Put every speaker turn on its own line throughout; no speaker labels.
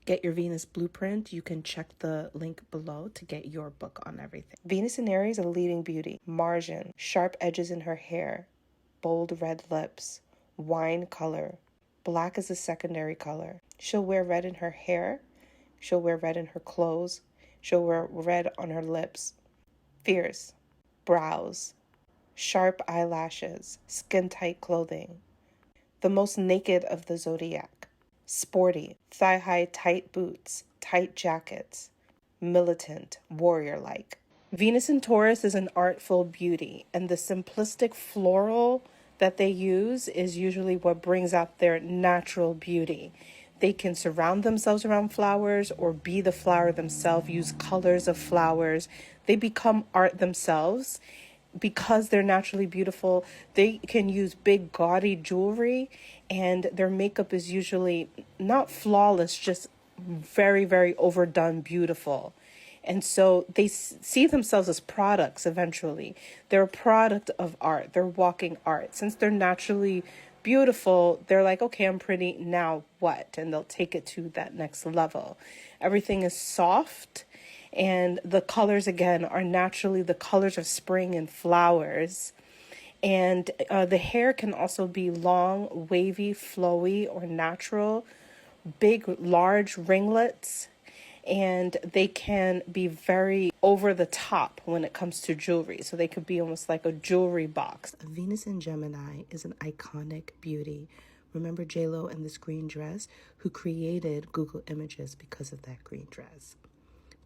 get your Venus blueprint, you can check the link below to get your book on everything. Venus in Aries, a leading beauty. Margin, sharp edges in her hair, bold red lips, wine color. Black is a secondary color. She'll wear red in her hair. She'll wear red in her clothes. She'll wear red on her lips. Fierce, brows, sharp eyelashes, skin-tight clothing. The most naked of the zodiac. Sporty, thigh-high tight boots, tight jackets. Militant, warrior-like. Venus in Taurus is an artful beauty, and the simplistic floral that they use is usually what brings out their natural beauty. They can surround themselves around flowers or be the flower themselves, use colors of flowers. They become art themselves. Because they're naturally beautiful, they can use big gaudy jewelry, and their makeup is usually not flawless, just very, very overdone beautiful. And so they see themselves as products eventually. They're a product of art. They're walking art. Since they're naturally beautiful, they're like, okay, I'm pretty, now what? And they'll take it to that next level. Everything is soft. And the colors, again, are naturally the colors of spring and flowers. And the hair can also be long, wavy, flowy, or natural, big, large ringlets. And they can be very over the top when it comes to jewelry. So they could be almost like a jewelry box. Venus in Gemini is an iconic beauty. Remember J-Lo and this green dress? Who created Google Images because of that green dress.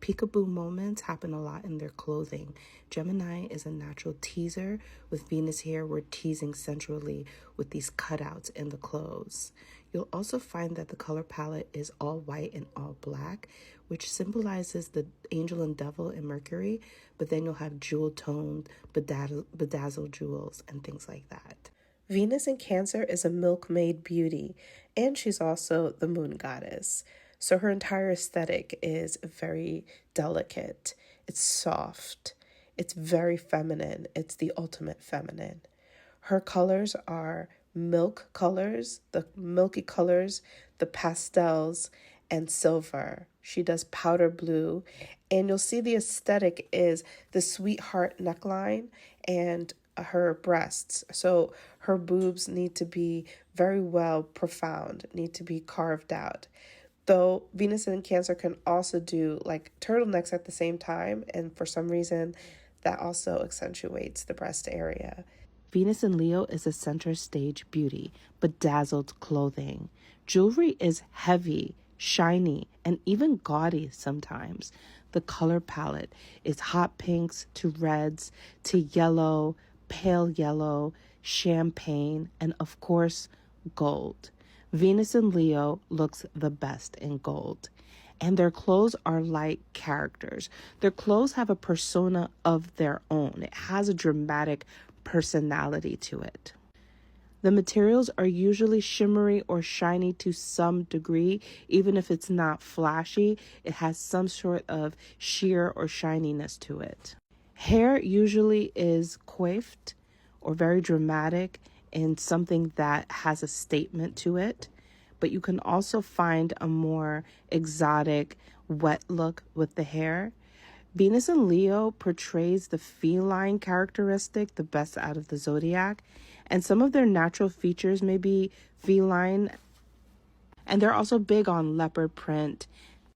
Peekaboo moments happen a lot in their clothing. Gemini is a natural teaser. With Venus here, we're teasing centrally with these cutouts in the clothes. You'll also find that the color palette is all white and all black, which symbolizes the angel and devil in Mercury, but then you'll have jewel-toned, bedazzled jewels and things like that. Venus in Cancer is a milkmaid beauty, and she's also the moon goddess. So her entire aesthetic is very delicate. It's soft. It's very feminine. It's the ultimate feminine. Her colors are milk colors, the milky colors, the pastels, and silver. She does powder blue. And you'll see the aesthetic is the sweetheart neckline and her breasts. So her boobs need to be very well profound, need to be carved out. Though Venus in Cancer can also do like turtlenecks at the same time, and for some reason that also accentuates the breast area. Venus in Leo is a center stage beauty, bedazzled clothing. Jewelry is heavy, shiny, and even gaudy sometimes. The color palette is hot pinks to reds to yellow, pale yellow, champagne, and of course, gold. Venus in Leo looks the best in gold. And their clothes are like characters. Their clothes have a persona of their own. It has a dramatic personality to it. The materials are usually shimmery or shiny to some degree. Even if it's not flashy, it has some sort of sheer or shininess to it. Hair usually is coiffed or very dramatic and something that has a statement to it. But you can also find a more exotic, wet look with the hair. Venus in Leo portrays the feline characteristic the best out of the zodiac. And some of their natural features may be feline. And they're also big on leopard print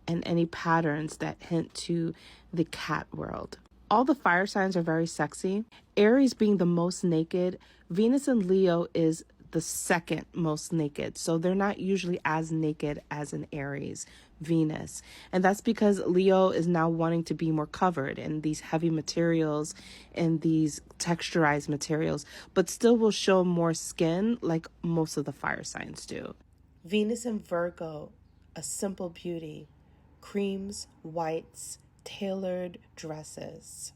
and any patterns that hint to the cat world. All the fire signs are very sexy. Aries being the most naked, Venus in Leo is the second most naked. So they're not usually as naked as an Aries Venus. And that's because Leo is now wanting to be more covered in these heavy materials and these texturized materials, but still will show more skin like most of the fire signs do. Venus in Virgo, a simple beauty. Creams, whites, tailored dresses.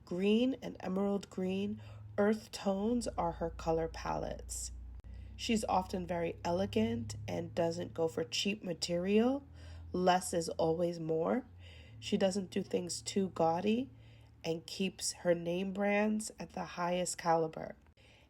Green and emerald green, earth tones are her color palettes. She's often very elegant and doesn't go for cheap material. Less is always more. She doesn't do things too gaudy and keeps her name brands at the highest caliber.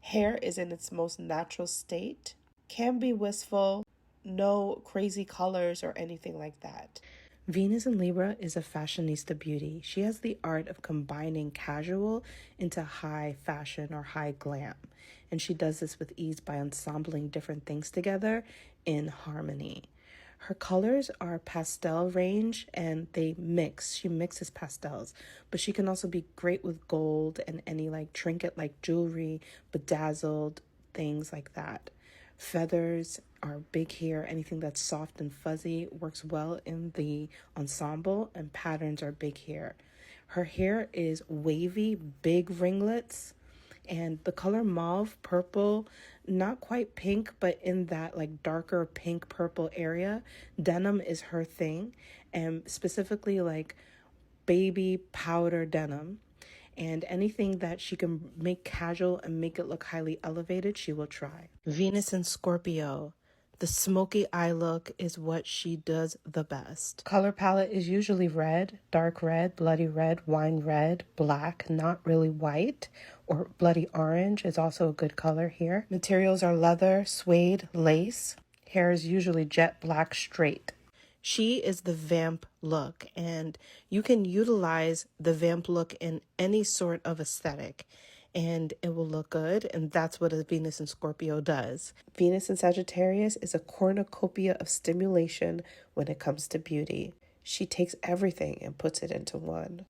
Hair is in its most natural state, can be wistful, no crazy colors or anything like that. Venus in Libra is a fashionista beauty. She has the art of combining casual into high fashion or high glam. And she does this with ease by ensembling different things together in harmony. Her colors are pastel range and they mix. She mixes pastels, but she can also be great with gold and any like trinket like jewelry, bedazzled things like that. Feathers are big here. Anything that's soft and fuzzy works well in the ensemble, and patterns are big here. Her hair is wavy, big ringlets, and the color mauve, purple, not quite pink, but in that like darker pink purple area. Denim is her thing, and specifically like baby powder denim. And anything that she can make casual and make it look highly elevated, she will try. Venus in Scorpio. The smoky eye look is what she does the best. Color palette is usually red, dark red, bloody red, wine red, black, not really white, or bloody orange is also a good color here. Materials are leather, suede, lace. Hair is usually jet black straight. She is the vamp look, and you can utilize the vamp look in any sort of aesthetic and it will look good, and that's what a Venus in Scorpio does. Venus in Sagittarius is a cornucopia of stimulation when it comes to beauty. She takes everything and puts it into one.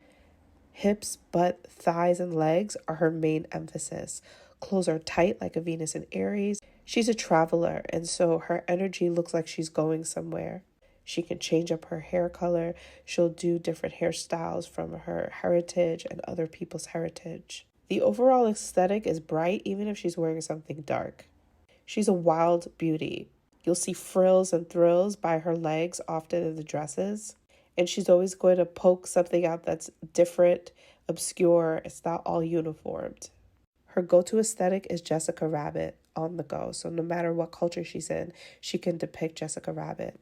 Hips, butt, thighs, and legs are her main emphasis. Clothes are tight like a Venus in Aries. She's a traveler, and so her energy looks like she's going somewhere. She can change up her hair color. She'll do different hairstyles from her heritage and other people's heritage. The overall aesthetic is bright even if she's wearing something dark. She's a wild beauty. You'll see frills and thrills by her legs often in the dresses. And she's always going to poke something out that's different, obscure. It's not all uniformed. Her go-to aesthetic is Jessica Rabbit on the go. So no matter what culture she's in, she can depict Jessica Rabbit.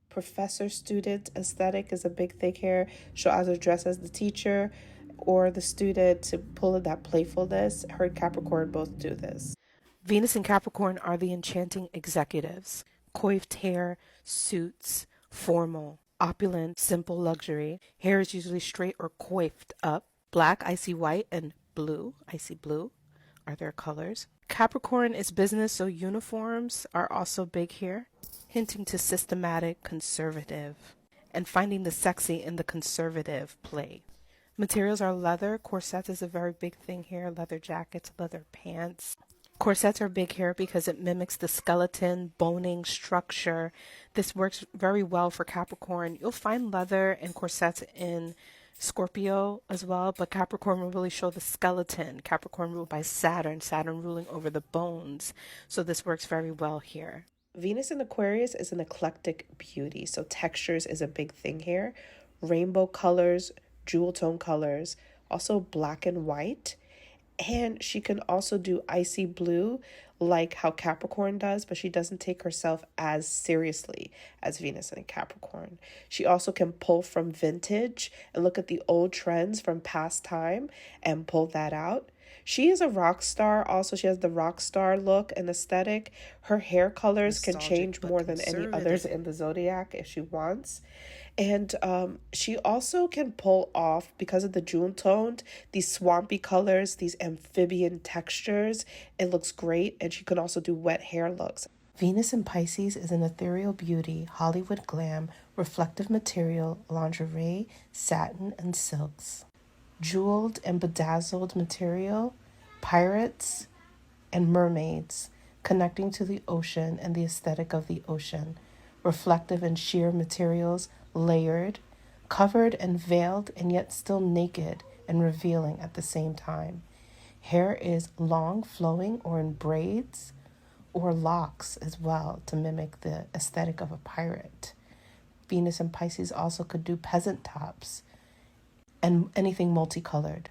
Professor-student aesthetic is a big thing here. She'll either dress as the teacher or the student to pull in that playfulness. Her and Capricorn both do this. Venus and Capricorn are the enchanting executives. Coiffed hair, suits, formal, opulent, simple luxury. Hair is usually straight or coiffed up. Black, icy white, and blue, icy blue are their colors. Capricorn is business, so uniforms are also big here, hinting to systematic, conservative, and finding the sexy in the conservative play. Materials are leather. Corsets is a very big thing here. Leather jackets, leather pants. Corsets are big here because it mimics the skeleton, boning structure. This works very well for Capricorn. You'll find leather and corsets in Scorpio as well, but Capricorn will really show the skeleton. Capricorn ruled by Saturn, Saturn ruling over the bones. So this works very well here. Venus in Aquarius is an eclectic beauty, so textures is a big thing here. Rainbow colors, jewel tone colors, also black and white. And she can also do icy blue like how Capricorn does, but she doesn't take herself as seriously as Venus in Capricorn. She also can pull from vintage and look at the old trends from past time and pull that out. She is a rock star. Also, she has the rock star look and aesthetic. Her hair colors can change more than any others in the Zodiac if she wants. And she also can pull off, because of the jewel toned, these swampy colors, these amphibian textures. It looks great. And she can also do wet hair looks. Venus in Pisces is an ethereal beauty, Hollywood glam, reflective material, lingerie, satin, and silks. Jeweled and bedazzled material, pirates, and mermaids, connecting to the ocean and the aesthetic of the ocean. Reflective and sheer materials, layered, covered and veiled, and yet still naked and revealing at the same time. Hair is long, flowing, or in braids, or locks as well to mimic the aesthetic of a pirate. Venus and Pisces also could do peasant tops and anything multicolored.